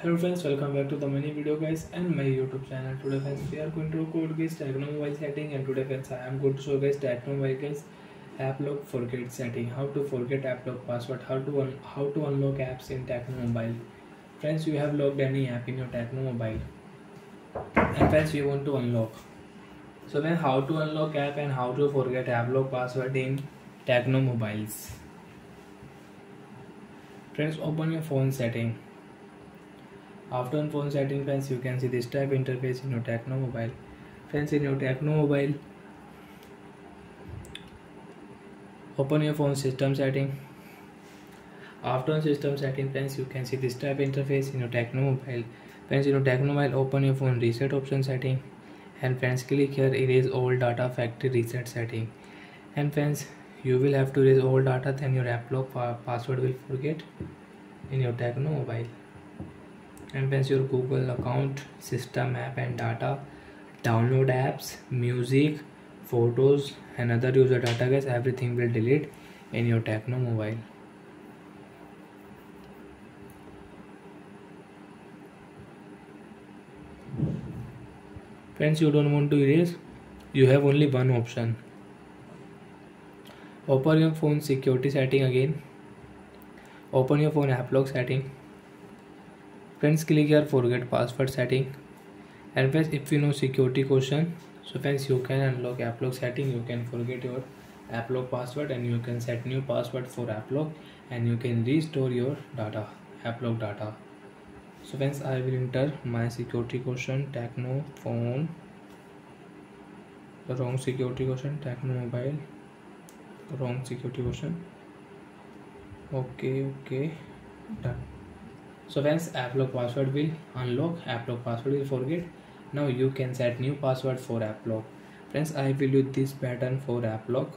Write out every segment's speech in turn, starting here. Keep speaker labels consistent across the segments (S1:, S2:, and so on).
S1: Hello friends, welcome back to the mini video guys and my YouTube channel. Today friends we are going to code guys Tecno mobile setting, and today friends I am going to show guys Tecno mobile guys applock forget setting, how to forget applock password, how to unlock apps in Tecno mobile. Friends, you have logged any app in your Tecno mobile and friends you want to unlock. So then how to unlock app and how to forget applock password in Tecno mobiles. Friends, open your phone setting. After on phone setting friends, you can see this type interface in your Tecno mobile. Friends, in your Tecno mobile, open your phone system setting. After on system setting friends, you can see this type interface in your Tecno mobile. Friends, in your Tecno mobile, open your phone reset option setting, and friends click here erase all data factory reset setting. And friends, you will have to erase all data, then your applock password will forget in your Tecno mobile. And friends, your Google account, system, app and data, download apps, music, photos and other user data guys, everything will delete in your Tecno mobile. Friends, you don't want to erase, you have only one option. Open your phone security setting again. Open your phone applock setting. Friends, click here forget password setting. And friends, if you know security question, so friends you can unlock applock setting, you can forget your applock password and you can set new password for applock and you can restore your data, applock data. So friends, I will enter my security question Tecno phone, the wrong security question, Tecno mobile, wrong security question. Okay, done. So friends, applock password will unlock, applock password will forget. Now you can set new password for applock. Friends, I will use this pattern for applock.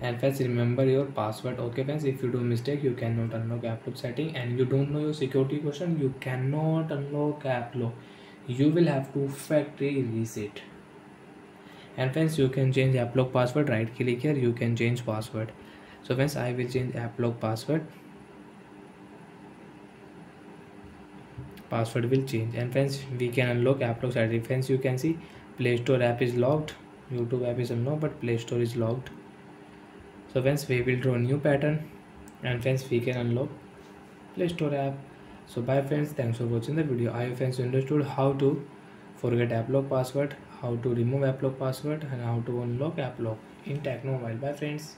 S1: And friends, remember your password. Okay friends, if you do mistake, you cannot unlock applock setting, and you don't know your security question, you cannot unlock applock. You will have to factory reset. And friends, you can change applock password. Right click here, you can change password. So friends, I will change applock password. Password will change, and friends we can unlock applock setting. Friends, you can see Play Store app is locked, YouTube app is unlocked, but Play Store is locked. So friends, we will draw a new pattern, and friends we can unlock Play Store app. So bye friends, thanks for watching the video. I hope friends you understood how to forget applock password, how to remove applock password and how to unlock applock in Tecno mobile. Bye friends.